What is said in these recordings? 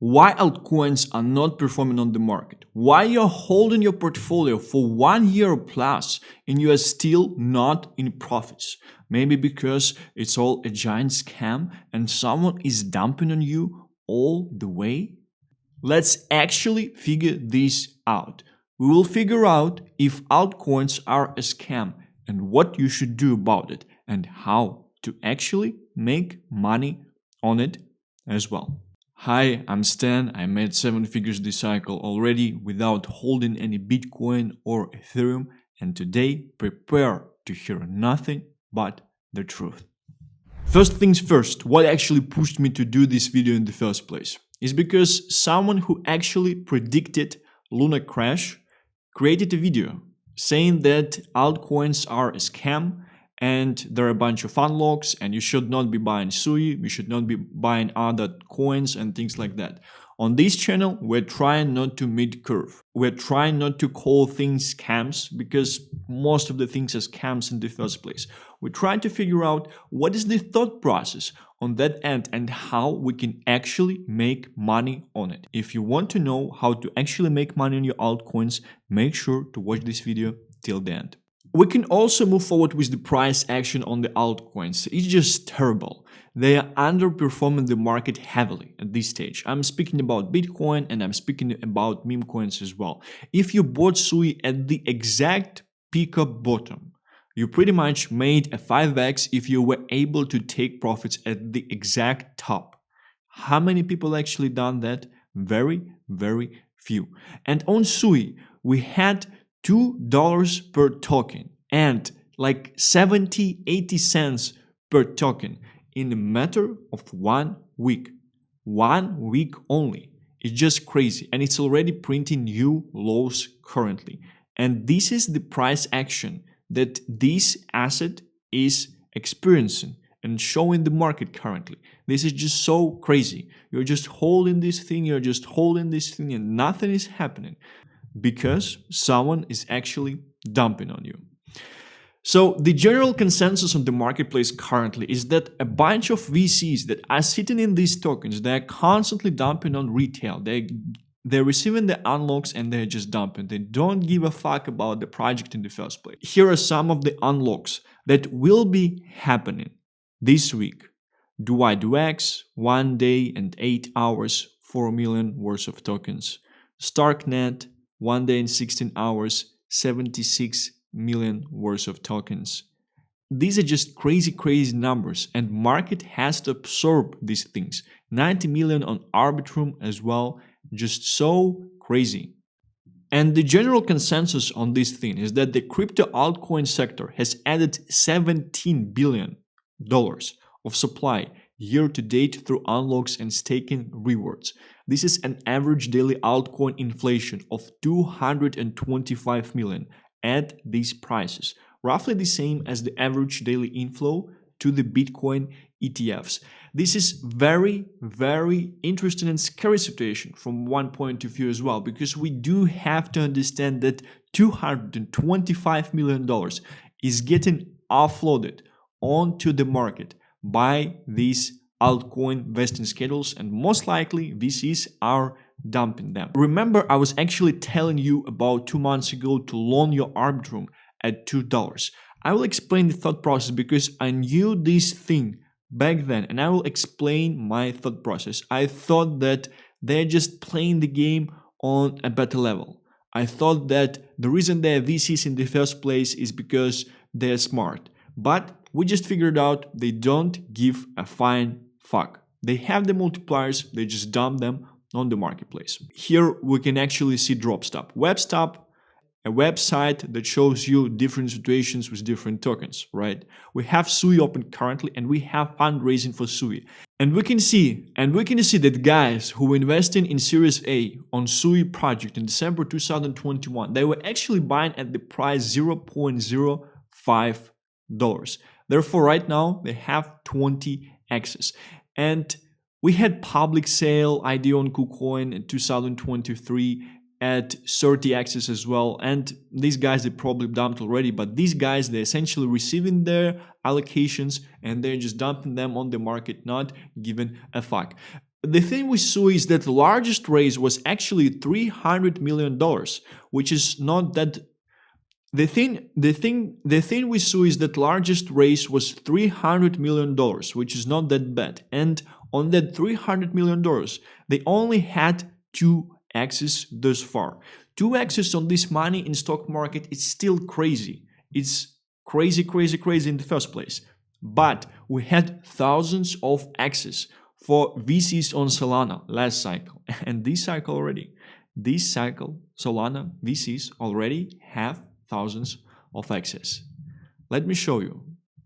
why altcoins are not performing on the market, why you're holding your portfolio for 1 year plus and you are still not in profits. Maybe because it's all a giant scam and someone is dumping on you all the way. Let's actually figure this out. We will figure out if altcoins are a scam and what you should do about it and how to actually make money on it as well. Hi, I'm Stan. I made 7 figures this cycle already without holding any Bitcoin or Ethereum, and today prepare to hear nothing but the truth. First things first, what actually pushed me to do this video in the first place is because someone who actually predicted Luna crash created a video saying that altcoins are a scam and there are a bunch of unlocks and you should not be buying SUI, you should not be buying other coins and things like that. On this channel, we're trying not to mid-curve. We're trying not to call things scams because most of the things are scams in the first place. We're trying to figure out what is the thought process on that end and how we can actually make money on it. If you want to know how to actually make money on your altcoins, make sure to watch this video till the end. We can also move forward with the price action on the altcoins. It's just terrible. They are underperforming the market heavily at this stage. I'm speaking about Bitcoin and I'm speaking about meme coins as well. If you bought SUI at the exact peak-up bottom, you pretty much made a 5x if you were able to take profits at the exact top. How many people actually done that? Very, very few. And on SUI, we had $2 per token and like 70-80 cents per token in a matter of 1 week. 1 week only. It's just crazy, and it's already printing new lows currently. And this is the price action that this asset is experiencing and showing the market currently. This is just so crazy. You're just holding this thing, and nothing is happening because someone is actually dumping on you. So the general consensus on the marketplace currently is that a bunch of VCs that are sitting in these tokens, they're constantly dumping on retail. They're receiving the unlocks and they're just dumping. They don't give a fuck about the project in the first place. Here are some of the unlocks that will be happening this week. Do I do X, 1 day and 8 hours, 4 million worth of tokens. Starknet, 1 day and 16 hours, 76 million worth of tokens. These are just crazy numbers, and market has to absorb these things. 90 million on Arbitrum as well, just so crazy. And the general consensus on this thing is that the crypto altcoin sector has added $17 billion of supply year to date through unlocks and staking rewards. This is an average daily altcoin inflation of 225 million at these prices, roughly the same as the average daily inflow to the Bitcoin ETFs. This is very interesting and scary situation from one point of view as well, because we do have to understand that $225 million is getting offloaded onto the market by these altcoin vesting schedules, and most likely VCs are dumping them. Remember, I was actually telling you about 2 months ago to loan your Arbitrum at $2. I will explain the thought process because I knew this thing back then, and I will explain my thought process. I thought that they're just playing the game on a better level. I thought that the reason they're VCs in the first place is because they're smart. But we just figured out they don't give a fine fuck. They have the multipliers, they just dump them on the marketplace. Here we can actually see DropStop. WebStop, a website that shows you different situations with different tokens, right? We have SUI open currently and we have fundraising for SUI. And we can see that guys who were investing in Series A on SUI project in December 2021, they were actually buying at the price $0.05. Therefore, right now they have 20x's. And we had public sale ID on KuCoin in 2023 at 30x's as well. And these guys, they probably dumped already, but these guys, they're essentially receiving their allocations and they're just dumping them on the market, not giving a fuck. the thing with Sui is that the largest raise was actually $300 million, which is not that. The thing with Sui is that largest raise was $300 million, which is not that bad. And on that $300 million, they only had 2x's thus far. 2x's on this money in stock market is still crazy. It's crazy in the first place. But we had thousands of x's for VCs on Solana last cycle. And this cycle, Solana VCs already have thousands of x's. Let me show you.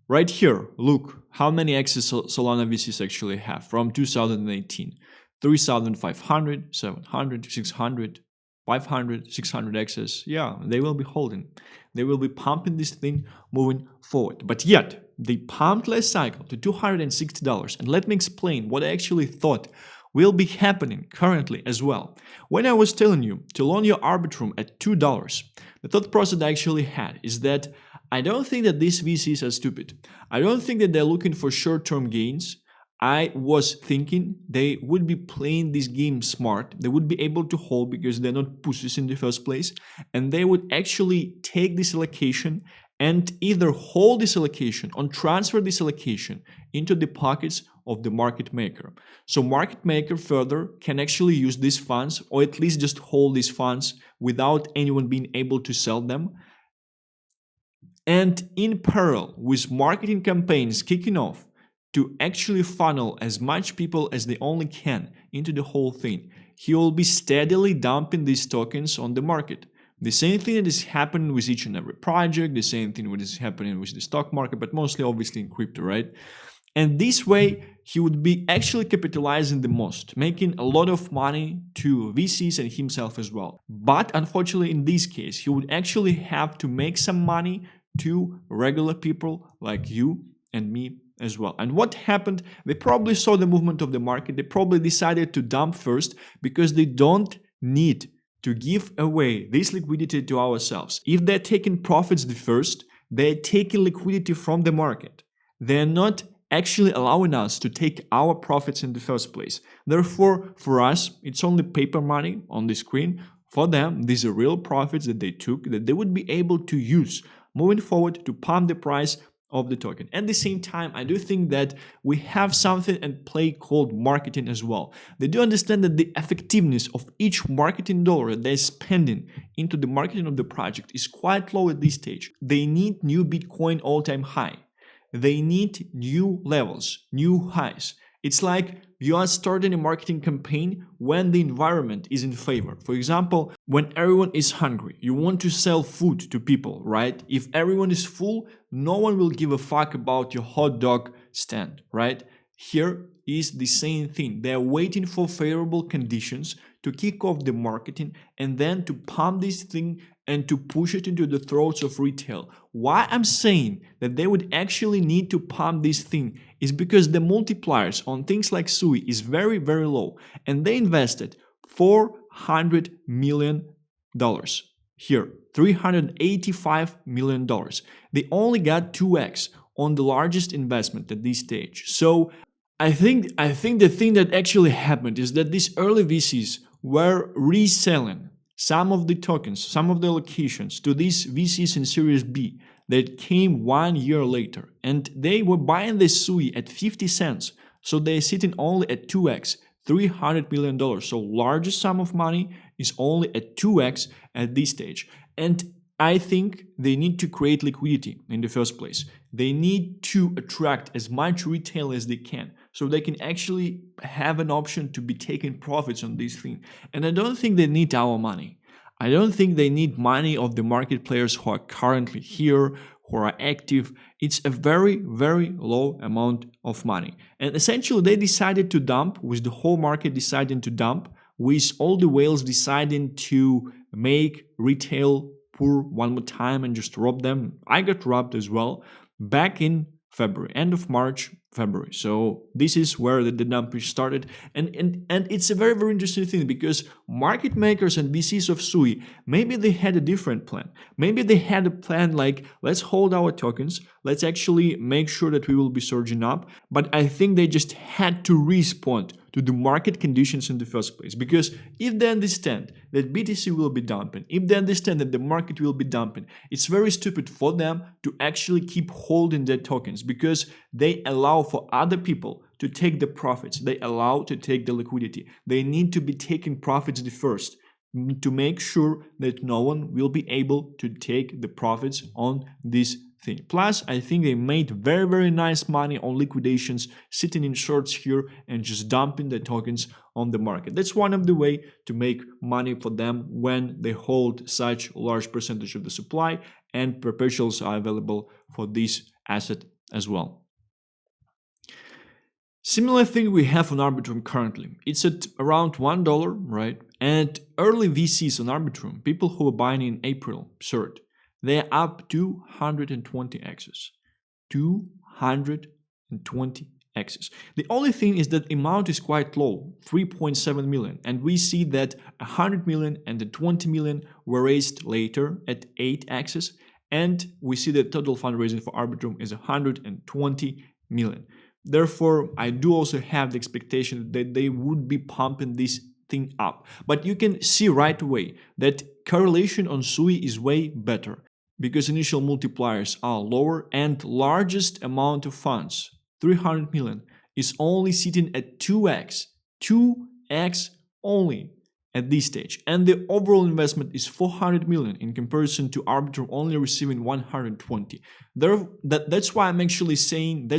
Right here, look how many x's Solana VCs actually have from 2018. 3,500, 700, 600, 500, 600 x's. Yeah, they will be holding. They will be pumping this thing moving forward. But yet, they pumped last cycle to $260. And let me explain what I actually thought will be happening currently as well. When I was telling you to loan your Arbitrum at $2, the thought process I actually had is that I don't think that these VCs are stupid. I don't think that they're looking for short-term gains. I was thinking they would be playing this game smart. They would be able to hold because they're not pussies in the first place. And they would actually take this allocation and either hold this allocation or transfer this allocation into the pockets of the market maker. So market maker further can actually use these funds, or at least just hold these funds without anyone being able to sell them. And in parallel with marketing campaigns kicking off to actually funnel as much people as they only can into the whole thing, he will be steadily dumping these tokens on the market. The same thing that is happening with each and every project, the same thing that is happening with the stock market, but mostly obviously in crypto, right? And this way, he would be actually capitalizing the most, making a lot of money to VCs and himself as well. But unfortunately, in this case, he would actually have to make some money to regular people like you and me as well. And what happened? They probably saw the movement of the market. They probably decided to dump first because they don't need to give away this liquidity to ourselves. If they're taking profits the first, they're taking liquidity from the market. They're not actually allowing us to take our profits in the first place. Therefore, for us, it's only paper money on the screen. For them, these are real profits that they took that they would be able to use moving forward to pump the price of the token. At the same time, I do think that we have something at play called marketing as well. They do understand that the effectiveness of each marketing dollar that they're spending into the marketing of the project is quite low at this stage. They need new Bitcoin all-time high. They need new levels, new highs. It's like you are starting a marketing campaign when the environment is in favor. For example, when everyone is hungry, you want to sell food to people, right? If everyone is full, no one will give a fuck about your hot dog stand, right? Here is the same thing. They're waiting for favorable conditions to kick off the marketing and then to pump this thing and to push it into the throats of retail. Why I'm saying that they would actually need to pump this thing is because the multipliers on things like Sui is very, very low. And they invested $400 million here, $385 million. They only got 2x on the largest investment at this stage. So I think the thing that actually happened is that these early VCs were reselling some of the tokens, some of the allocations to these VCs in Series B that came 1 year later. And they were buying the Sui at 50 cents. So they're sitting only at 2x, $300 million. So largest sum of money is only at 2x at this stage. And I think they need to create liquidity in the first place. They need to attract as much retail as they can so they can actually have an option to be taking profits on this thing. And I don't think they need our money. I don't think they need money of the market players who are currently here, who are active. It's a very, very low amount of money. And essentially they decided to dump, with the whole market deciding to dump, with all the whales deciding to make retail poor one more time and just rob them. I got robbed as well back in February, end of March, February. So this is where the dumping started. And it's a very, very interesting thing because market makers and VCs of Sui, maybe they had a different plan. Maybe they had a plan like, let's hold our tokens, let's actually make sure that we will be surging up. But I think they just had to respond to the market conditions in the first place, because if they understand that BTC will be dumping, if they understand that the market will be dumping, it's very stupid for them to actually keep holding their tokens, because they allow for other people to take the profits, they allow to take the liquidity. They need to be taking profits the first, to make sure that no one will be able to take the profits on this thing. Plus, I think they made very nice money on liquidations, sitting in shorts here and just dumping the tokens on the market. That's one of the way to make money for them when they hold such a large percentage of the supply, and perpetuals are available for this asset as well. Similar thing we have on Arbitrum currently. It's at around $1, right? And early VCs on Arbitrum, people who were buying in April 3rd, they're up 220x's. 220x's. The only thing is that amount is quite low, 3.7 million. And we see that 100 million and the 20 million were raised later at 8x's. And we see that total fundraising for Arbitrum is 120 million. Therefore, I do also have the expectation that they would be pumping this thing up. But you can see right away that correlation on SUI is way better, because initial multipliers are lower and largest amount of funds, 300 million, is only sitting at 2x. 2x only at this stage. And the overall investment is 400 million in comparison to Arbitrum only receiving 120. That's why I'm actually saying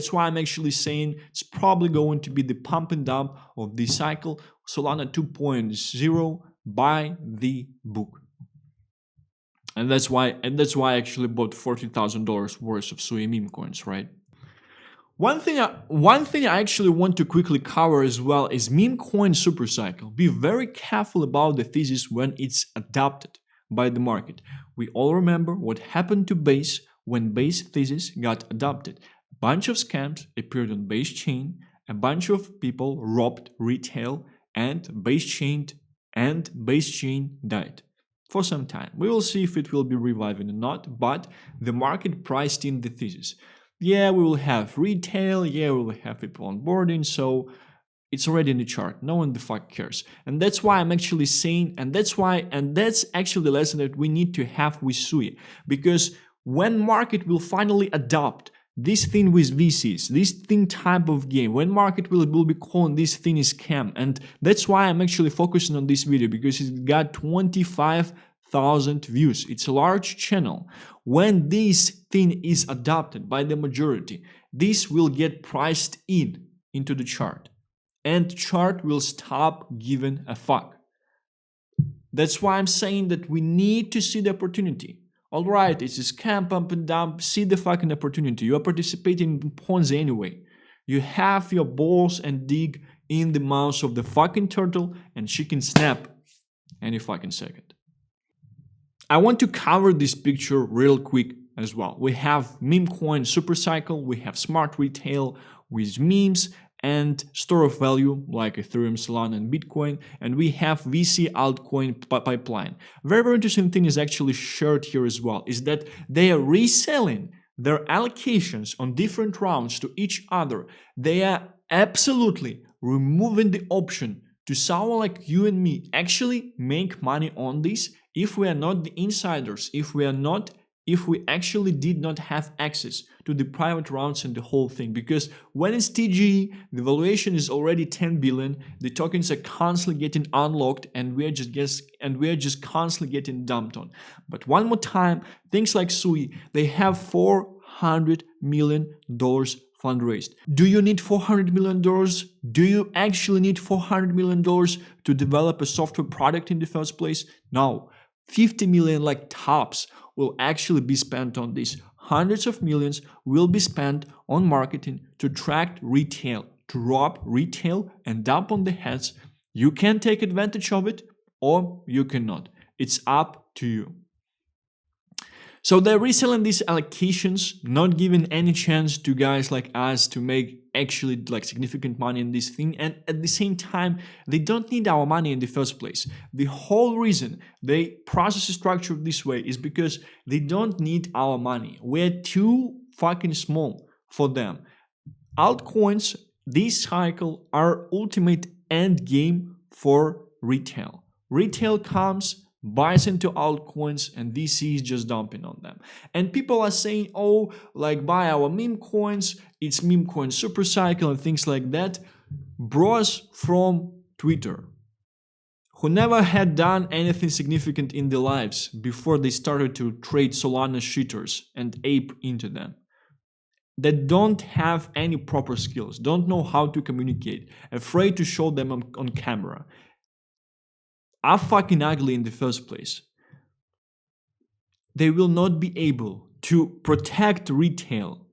it's probably going to be the pump and dump of this cycle. Solana 2.0 by the book. And that's why I actually bought $40,000 worth of SUI meme coins, right? One thing I actually want to quickly cover as well is meme coin supercycle. Be very careful about the thesis when it's adopted by the market. We all remember what happened to Base when Base thesis got adopted. A bunch of scams appeared on Base chain, a bunch of people robbed retail, and Base chain died for some time. We will see if it will be reviving or not, but the market priced in the thesis. Yeah, we will have retail, yeah, we will have people onboarding, so it's already in the chart. No one the fuck cares. And that's why I'm actually saying, and that's actually the lesson that we need to have with SUI. Because when market will finally adopt this thing with VCs, this thing type of game, when market will be calling this thing a scam, and that's why I'm actually focusing on this video, because it got 25,000 views. It's a large channel. When this thing is adopted by the majority, this will get priced into the chart, and chart will stop giving a fuck. That's why I'm saying that we need to see the opportunity. Alright, it's a scam, pump and dump, see the fucking opportunity. You are participating in Ponzi anyway. You have your balls and dig in the mouth of the fucking turtle, and she can snap any fucking second. I want to cover this picture real quick as well. We have meme coin supercycle, we have smart retail with memes and store of value like Ethereum, Solana, and Bitcoin, and we have VC altcoin pipeline. Very interesting thing is actually shared here as well, is that they are reselling their allocations on different rounds to each other. They are absolutely removing the option to someone like you and me actually make money on this if we are not the insiders, if we actually did not have access to the private rounds and the whole thing. Because when it's TGE, the valuation is already 10 billion, the tokens are constantly getting unlocked, and we are just constantly getting dumped on. But one more time, things like SUI, they have $400 million fundraised. Do you need $400 million? Do you actually need $400 million to develop a software product in the first place? No. 50 million like tops will actually be spent on this. Hundreds of millions will be spent on marketing to attract retail, to rob retail and dump on the heads. You can take advantage of it or you cannot. It's up to you. So they're reselling these allocations, not giving any chance to guys like us to make actually like significant money in this thing. And at the same time, they don't need our money in the first place. The whole reason they process the structure this way is because they don't need our money. We're too fucking small for them. Altcoins, this cycle, are ultimate end game for retail. Retail comes, buys into altcoins, and DC is just dumping on them. And people are saying, oh, like buy our meme coins, it's meme coin super cycle and things like that. Bros from Twitter, who never had done anything significant in their lives before they started to trade Solana shitters and ape into them, that don't have any proper skills, don't know how to communicate, afraid to show them on camera, are fucking ugly in the first place. They will not be able to protect retail,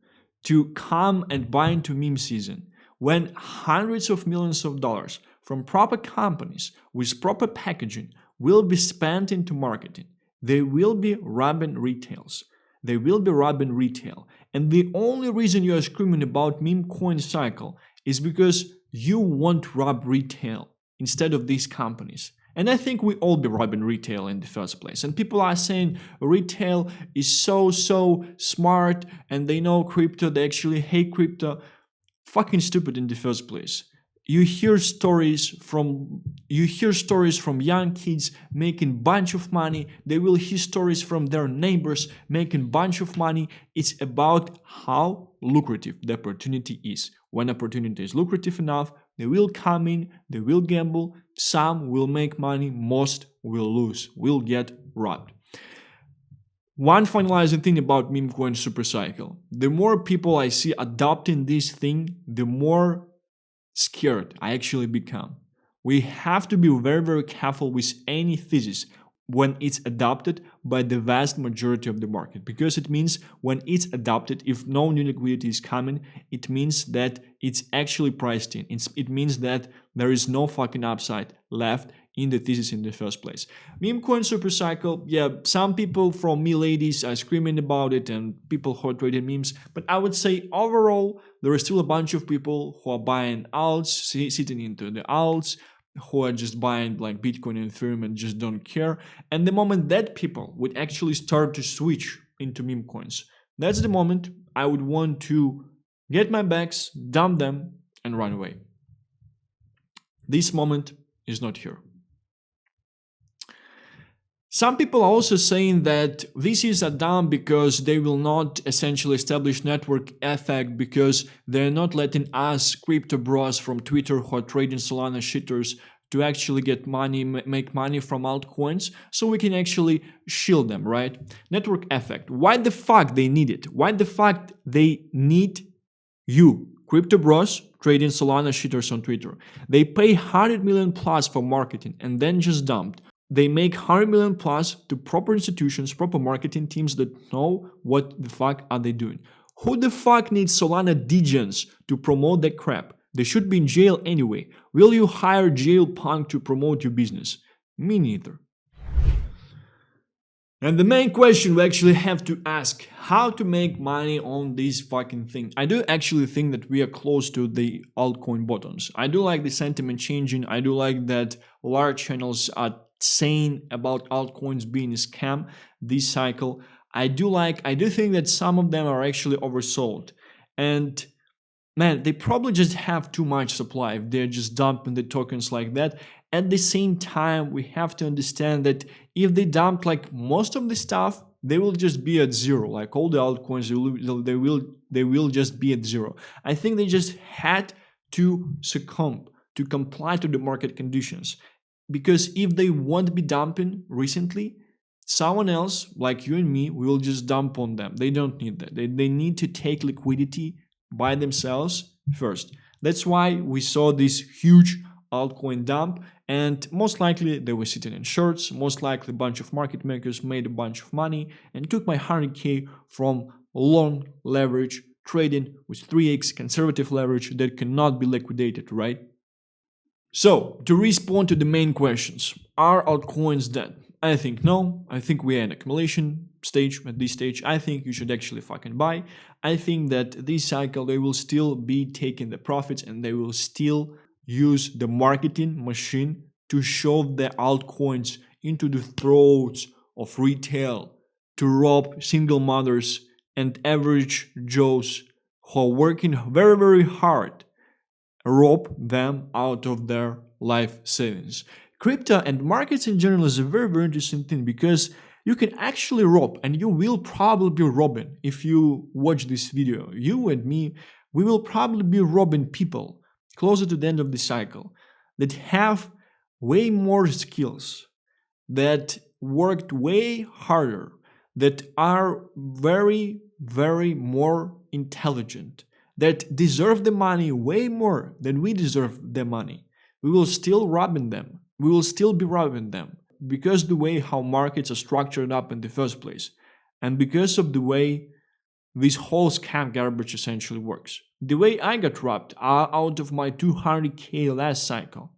to come and buy into meme season when hundreds of millions of dollars from proper companies with proper packaging will be spent into marketing. They will be robbing retails. They will be robbing retail. And the only reason you are screaming about meme coin cycle is because you want to rob retail instead of these companies. And I think we all be robbing retail in the first place. And people are saying retail is so smart and they know crypto, they actually hate crypto. Fucking stupid in the first place. You hear stories from young kids making bunch of money. They will hear stories from their neighbors making bunch of money. It's about how lucrative the opportunity is. When opportunity is lucrative enough, they will come in, they will gamble. Some will make money, most will lose, will get robbed. One finalizing thing about meme coin supercycle: the more people I see adopting this thing, the more scared I actually become. We have to be very careful with any thesis when it's adopted by the vast majority of the market, because it means when it's adopted, if no new liquidity is coming, it means that it's actually priced in. It means that there is no fucking upside left in the thesis in the first place. Meme coin supercycle, yeah, some people from me ladies are screaming about it and people who are trading memes, but I would say overall there are still a bunch of people who are buying alts, sitting into the alts, who are just buying like Bitcoin and Ethereum and just don't care. And the moment that people would actually start to switch into meme coins, that's the moment I would want to get my bags, dump them, and run away. This moment is not here. Some people are also saying that this is a dump because they will not essentially establish network effect, because they're not letting us crypto bros from Twitter who are trading Solana shitters to actually get money, make money from altcoins, so we can actually shield them, right? Network effect. Why the fuck they need it? Why the fuck they need you, crypto bros trading Solana shitters on Twitter? They pay 100 million plus for marketing and then just dumped. They make 100 million plus to proper institutions, proper marketing teams that know what the fuck are they doing. Who the fuck needs Solana degens to promote that crap? They should be in jail anyway. Will you hire jail punk to promote your business? Me neither. And the main question we actually have to ask: how to make money on this fucking thing? I do actually think that we are close to the altcoin bottoms. I do like the sentiment changing. I do like that large channels are saying about altcoins being a scam this cycle. I do think that some of them are actually oversold. And man, they probably just have too much supply if they're just dumping the tokens like that. At the same time, we have to understand that if they dump like most of the stuff, they will just be at zero. Like all the altcoins, they will just be at zero. I think they just had to succumb, to comply to the market conditions. Because if they won't be dumping recently, someone else like you and me will just dump on them. They don't need that. They need to take liquidity by themselves first. That's why we saw this huge altcoin dump, and most likely they were sitting in shorts. Most likely a bunch of market makers made a bunch of money and took my 100k from long leverage trading with 3x conservative leverage that cannot be liquidated, right? So, to respond to the main questions, are altcoins dead? I think no. I think we are in accumulation stage. At this stage, I think you should actually fucking buy. I think that this cycle, they will still be taking the profits and they will still use the marketing machine to shove the altcoins into the throats of retail, to rob single mothers and average Joes who are working very, very hard rob them out of their life savings. Crypto and markets in general is a very, very interesting thing because you can actually rob, and you will probably be robbing if you watch this video. You and me, we will probably be robbing people closer to the end of the cycle that have way more skills, that worked way harder, that are very, very more intelligent, that deserve the money way more than we deserve the money. We will still robbing them. We will still be robbing them because the way how markets are structured up in the first place, and because of the way this whole scam garbage essentially works. The way I got robbed out of my 200k last cycle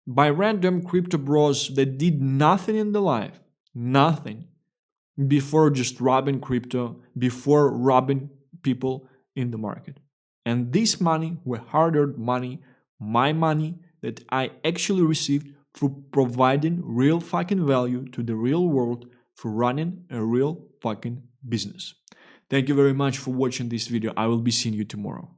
by random crypto bros that did nothing in their life, nothing, before just robbing crypto, before robbing people in the market. And this money were hard-earned money, my money that I actually received through providing real fucking value to the real world, for running a real fucking business. Thank you very much for watching this video. I will be seeing you tomorrow.